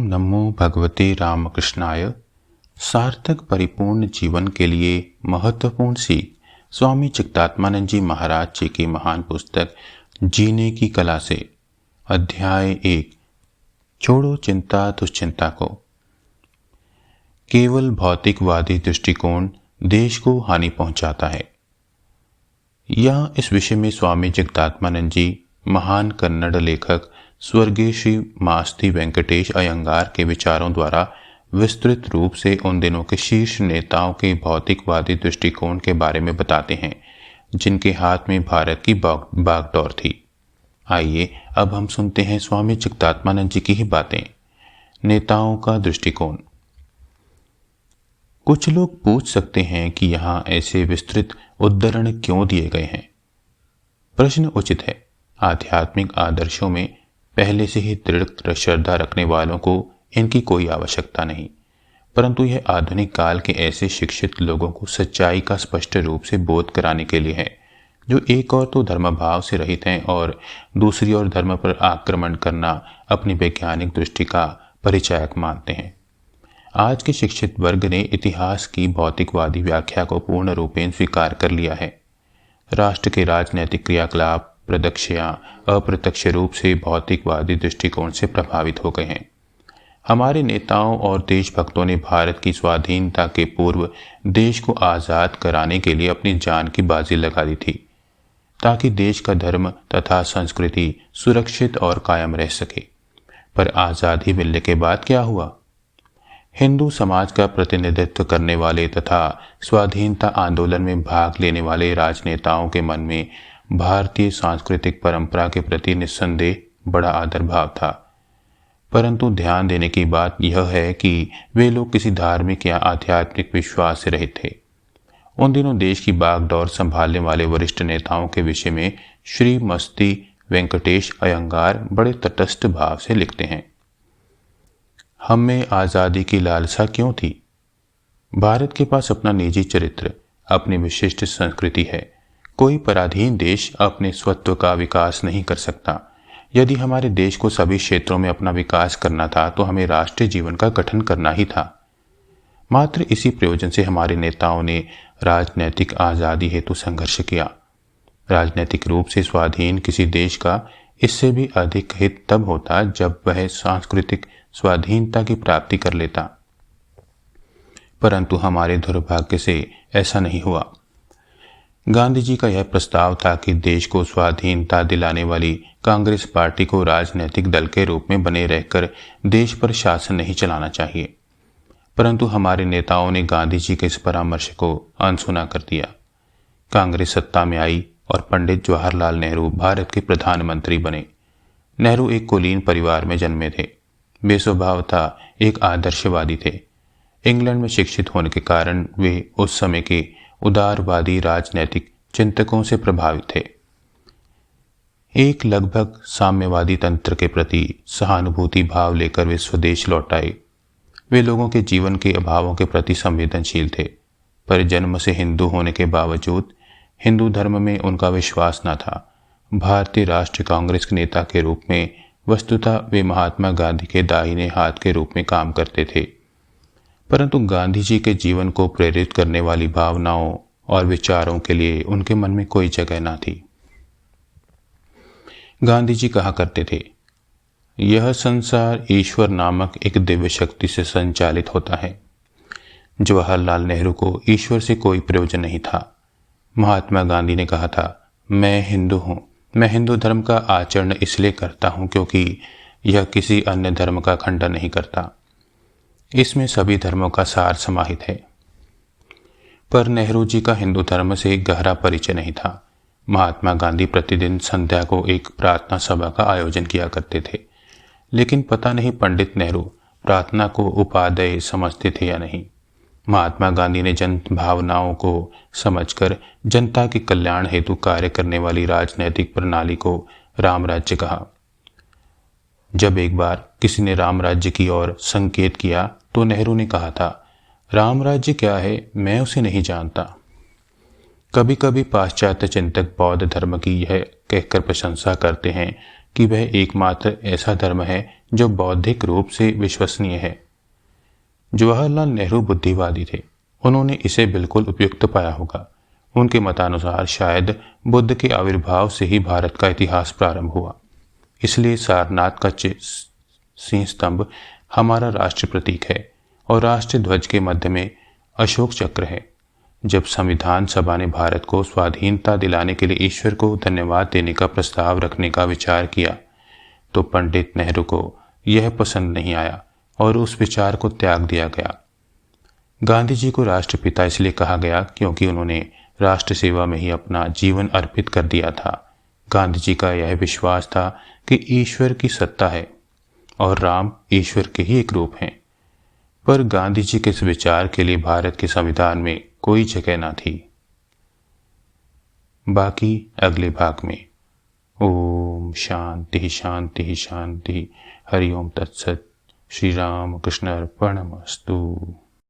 नमो भगवते रामकृष्णाय। सार्थक परिपूर्ण जीवन के लिए महत्वपूर्ण सीख स्वामी चित्तात्मानंद जी महाराज जी की महान पुस्तक जीने की कला से। अध्याय 1। छोड़ो चिंता दुश्चिंता को। केवल भौतिकवादी दृष्टिकोण देश को हानि पहुंचाता है। यह इस विषय में स्वामी चित्तात्मानंद जी महान कन्नड़ लेखक स्वर्गीय श्री मास्ती वेंकटेश अयंगार के विचारों द्वारा विस्तृत रूप से उन दिनों के शीर्ष नेताओं के भौतिकवादी दृष्टिकोण के बारे में बताते हैं जिनके हाथ में भारत की बागडोर थी। आइए अब हम सुनते हैं स्वामी चित्तात्मानंद जी की ही बातें। नेताओं का दृष्टिकोण। कुछ लोग पूछ सकते हैं कि यहाँ ऐसे विस्तृत उद्धरण क्यों दिए गए हैं। प्रश्न उचित है। आध्यात्मिक आदर्शों में पहले से ही दृढ़ श्रद्धा रखने वालों को इनकी कोई आवश्यकता नहीं, परंतु यह आधुनिक काल के ऐसे शिक्षित लोगों को सच्चाई का स्पष्ट रूप से बोध कराने के लिए है जो एक ओर तो धर्म भाव से रहित हैं और दूसरी ओर धर्म पर आक्रमण करना अपनी वैज्ञानिक दृष्टि का परिचायक मानते हैं। आज के शिक्षित वर्ग ने इतिहास की भौतिकवादी व्याख्या को पूर्ण रूपेण स्वीकार कर लिया है। राष्ट्र के राजनैतिक क्रियाकलाप प्रत्यक्ष या अप्रत्यक्ष रूप से भौतिकवादी दृष्टिकोण से प्रभावित हो गए हैं। हमारे नेताओं और देशभक्तों ने भारत की स्वाधीनता के पूर्व देश को आज़ाद कराने के लिए अपनी जान की बाजी लगा दी थी ताकि देश का धर्म तथा संस्कृति सुरक्षित और कायम रह सके। पर आज़ादी मिलने के बाद क्या हुआ? हिंदू समाज का प्रतिनिधित्व करने वाले तथा स्वाधीनता आंदोलन में भाग लेने वाले राजनेताओं के मन में भारतीय सांस्कृतिक परंपरा के प्रति निस्संदेह बड़ा आदर भाव था, परंतु ध्यान देने की बात यह है कि वे लोग किसी धार्मिक या आध्यात्मिक विश्वास से रहित थे। उन दिनों देश की बागडोर संभालने वाले वरिष्ठ नेताओं के विषय में श्री मस्ती वेंकटेश अयंगार बड़े तटस्थ भाव से लिखते हैं। हम में आज़ादी की लालसा क्यों थी? भारत के पास अपना निजी चरित्र, अपनी विशिष्ट संस्कृति है। कोई पराधीन देश अपने स्वत्व का विकास नहीं कर सकता। यदि हमारे देश को सभी क्षेत्रों में अपना विकास करना था तो हमें राष्ट्रीय जीवन का गठन करना ही था। मात्र इसी प्रयोजन से हमारे नेताओं ने राजनैतिक आज़ादी हेतु संघर्ष किया। राजनैतिक रूप से स्वाधीन किसी देश का इससे भी अधिक हित तब होता जब वह सांस्कृतिक स्वाधीनता की प्राप्ति कर लेता, परंतु हमारे दुर्भाग्य से ऐसा नहीं हुआ। गांधी जी का यह प्रस्ताव था कि देश को स्वाधीनता दिलाने वाली कांग्रेस पार्टी को राजनीतिक दल के रूप में बने रहकर देश पर शासन नहीं चलाना चाहिए, परंतु हमारे नेताओं ने गांधी जी के इस परामर्श को अनसुना कर दिया। कांग्रेस सत्ता में आई और पंडित जवाहरलाल नेहरू भारत के प्रधानमंत्री बने। नेहरू एक कुलीन परिवार में जन्मे थे। वे स्वभावतः एक आदर्शवादी थे। इंग्लैंड में शिक्षित होने के कारण वे उस समय के उदारवादी राजनैतिक चिंतकों से प्रभावित थे। एक लगभग साम्यवादी तंत्र के प्रति सहानुभूति भाव लेकर वे स्वदेश लौट आए। वे लोगों के जीवन के अभावों के प्रति संवेदनशील थे, पर जन्म से हिंदू होने के बावजूद हिंदू धर्म में उनका विश्वास न था। भारतीय राष्ट्रीय कांग्रेस के नेता के रूप में वस्तुतः वे महात्मा गांधी के दाहिने हाथ के रूप में काम करते थे, परंतु गांधी जी के जीवन को प्रेरित करने वाली भावनाओं और विचारों के लिए उनके मन में कोई जगह न थी। गांधी जी कहा करते थे, यह संसार ईश्वर नामक एक दिव्य शक्ति से संचालित होता है। जवाहरलाल नेहरू को ईश्वर से कोई प्रयोजन नहीं था। महात्मा गांधी ने कहा था, मैं हिंदू हूँ। मैं हिंदू धर्म का आचरण इसलिए करता हूँ क्योंकि यह किसी अन्य धर्म का खंडन नहीं करता। इसमें सभी धर्मों का सार समाहित है। पर नेहरू जी का हिंदू धर्म से गहरा परिचय नहीं था। महात्मा गांधी प्रतिदिन संध्या को एक प्रार्थना सभा का आयोजन किया करते थे, लेकिन पता नहीं पंडित नेहरू प्रार्थना को उपादेय समझते थे या नहीं। महात्मा गांधी ने जन भावनाओं को समझकर जनता के कल्याण हेतु कार्य करने वाली राजनैतिक प्रणाली को राम राज्य कहा। जब एक बार किसी ने राम राज्य की ओर संकेत किया तो नेहरू ने कहा था, राम राज्य क्या है, मैं उसे नहीं जानता। कभी कभी पाश्चात्य चिंतक बौद्ध धर्म की यह कहकर प्रशंसा करते हैं कि वह एकमात्र ऐसा धर्म है जो बौद्धिक रूप से विश्वसनीय है। जवाहरलाल नेहरू बुद्धिवादी थे। उन्होंने इसे बिल्कुल उपयुक्त पाया होगा। उनके मतानुसार शायद बुद्ध के आविर्भाव से ही भारत का इतिहास प्रारंभ हुआ। इसलिए सारनाथ का सिंह स्तंभ हमारा राष्ट्र प्रतीक है और राष्ट्रीय ध्वज के मध्य में अशोक चक्र है। जब संविधान सभा ने भारत को स्वाधीनता दिलाने के लिए ईश्वर को धन्यवाद देने का प्रस्ताव रखने का विचार किया तो पंडित नेहरू को यह पसंद नहीं आया और उस विचार को त्याग दिया गया। गांधी जी को राष्ट्रपिता इसलिए कहा गया क्योंकि उन्होंने राष्ट्र सेवा में ही अपना जीवन अर्पित कर दिया था। गांधी जी का यह विश्वास था कि ईश्वर की सत्ता है और राम ईश्वर के ही एक रूप हैं। पर गांधी जी के इस विचार के लिए भारत के संविधान में कोई जगह न थी। बाकी अगले भाग में। ओम शांति शांति शांति। हरि ओम तत्सत। श्री राम कृष्ण अर्पणमस्तु।